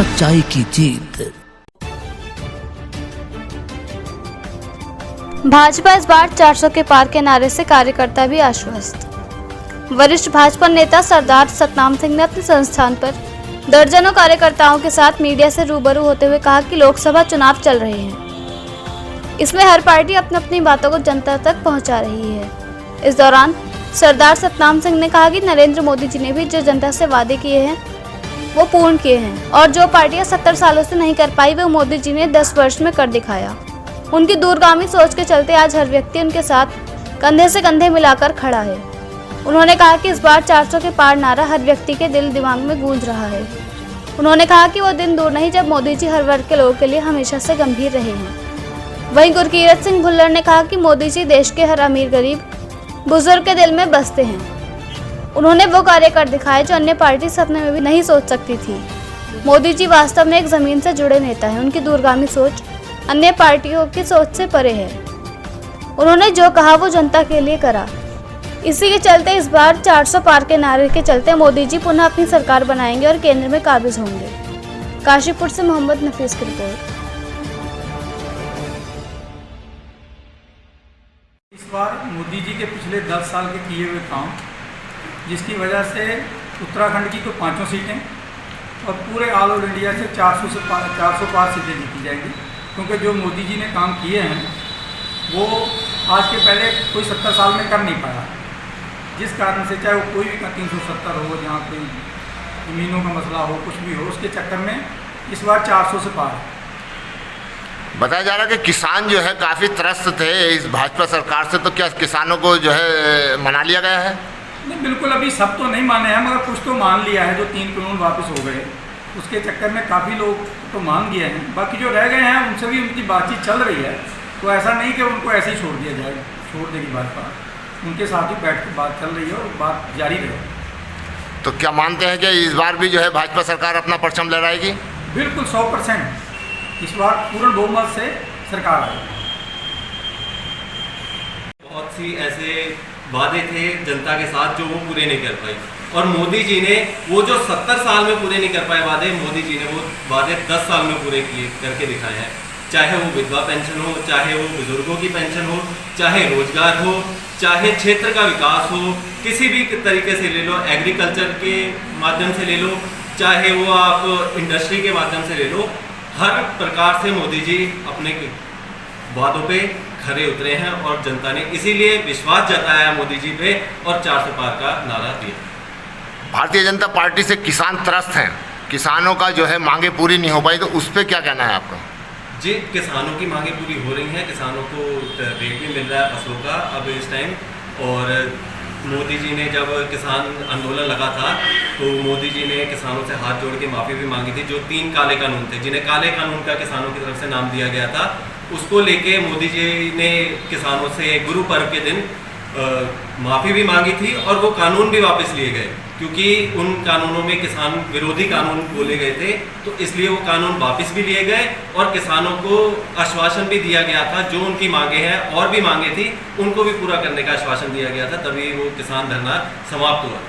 सच्चाई की जीत। भाजपा इस बार 400 के पार के नारे से कार्यकर्ता भी आश्वस्त। वरिष्ठ भाजपा नेता सरदार सतनाम सिंह ने अपने संस्थान पर दर्जनों कार्यकर्ताओं के साथ मीडिया से रूबरू होते हुए कहा कि लोकसभा चुनाव चल रहे हैं, इसमें हर पार्टी अपनी अपनी बातों को जनता तक पहुंचा रही है। इस दौरान सरदार सतनाम सिंह ने कहा कि नरेंद्र मोदी जी ने भी जो जनता से वादे किए हैं वो पूर्ण किए हैं और जो पार्टियां 70 सालों से नहीं कर पाई वो मोदी जी ने 10 वर्ष में कर दिखाया। उनकी दूरगामी सोच के चलते आज हर व्यक्ति उनके साथ कंधे से कंधे मिलाकर खड़ा है। उन्होंने कहा कि इस बार 400 के पार नारा हर व्यक्ति के दिल दिमाग में गूंज रहा है। उन्होंने कहा कि वो दिन दूर नहीं जब मोदी जी हर वर्ग के लोगों के लिए हमेशा से गंभीर रहे हैं। वहीं गुरकीरत सिंह भुल्लर ने कहा कि मोदी जी देश के हर अमीर गरीब बुजुर्ग के दिल में बसते हैं। उन्होंने वो कार्य कर दिखाए जो अन्य पार्टी सपने में भी नहीं सोच सकती थी। मोदी जी वास्तव में एक जमीन से जुड़े नेता हैं। उनकी दूरगामी सोच अन्य पार्टियों की सोच से परे है। उन्होंने जो कहा वो जनता के लिए करा। इसी के चलते इस बार 400 पार के नारे के चलते मोदी जी पुनः अपनी सरकार बनाएंगे और केंद्र में काबिज होंगे। काशीपुर से मोहम्मद नफीस की रिपोर्ट। इस बार मोदी जी के पिछले 10 साल के किए हुए काम, जिसकी वजह से उत्तराखंड की तो 5 सीटें और पूरे ऑल ओवर इंडिया से 400 पार सीटें जीती जाएंगी, क्योंकि जो मोदी जी ने काम किए हैं वो आज के पहले कोई 70 साल में कर नहीं पाया। जिस कारण से चाहे वो कोई भी 370 हो, जहाँ कोई ज़मीनों का मसला हो, कुछ भी हो, उसके चक्कर में इस बार 400 से पार है। बताया जा रहा है कि किसान जो है काफ़ी त्रस्त थे इस भाजपा सरकार से, तो क्या किसानों को जो है मना लिया गया है? नहीं, बिल्कुल अभी सब तो नहीं माने हैं, मगर कुछ तो मान लिया है। जो 3 कानून वापस हो गए उसके चक्कर में काफ़ी लोग तो मान गए हैं। बाकी जो रह गए हैं उनसे भी उनकी बातचीत चल रही है, तो ऐसा नहीं कि उनको ऐसे ही छोड़ दिया जाए, छोड़ देगी भाजपा। उनके साथ ही बैठ कर बात चल रही है और बात जारी रहे। तो क्या मानते हैं कि इस बार भी जो है भाजपा सरकार अपना परचम लहराएगी? बिल्कुल 100% इस बार पूर्ण बहुमत से सरकार आएगी। बहुत सी ऐसे वादे थे जनता के साथ जो वो पूरे नहीं कर पाई, और मोदी जी ने वो जो 70 साल में पूरे नहीं कर पाए वादे, मोदी जी ने वो वादे 10 साल में पूरे किए करके दिखाए हैं। चाहे वो विधवा पेंशन हो, चाहे वो बुजुर्गों की पेंशन हो, चाहे रोजगार हो, चाहे क्षेत्र का विकास हो, किसी भी तरीके से ले लो, एग्रीकल्चर के माध्यम से ले लो, चाहे वो आप इंडस्ट्री के माध्यम से ले लो, हर प्रकार से मोदी जी अपने वादों पे खरे उतरे हैं और जनता ने इसीलिए विश्वास जताया मोदी जी पे और 400 पार का नारा दिया। भारतीय जनता पार्टी से किसान त्रस्त हैं, किसानों का जो है मांगे पूरी नहीं हो पाई, तो उस पर क्या कहना है आपका? जी, किसानों की मांगे पूरी हो रही हैं। किसानों को रेट भी मिल रहा है फसलों का अब इस टाइम, और मोदी जी ने जब किसान आंदोलन लगा था तो मोदी जी ने किसानों से हाथ जोड़ के माफ़ी भी मांगी थी। जो 3 काले कानून थे, जिन्हें काले कानून का किसानों की तरफ से नाम दिया गया था, उसको लेके मोदी जी ने किसानों से गुरु पर्व के दिन माफ़ी भी मांगी थी और वो कानून भी वापस लिए गए, क्योंकि उन कानूनों में किसान विरोधी कानून बोले गए थे, तो इसलिए वो कानून वापस भी लिए गए और किसानों को आश्वासन भी दिया गया था जो उनकी मांगे हैं और भी मांगे थी उनको भी पूरा करने का आश्वासन दिया गया था, तभी वो किसान धरना समाप्त हुआ।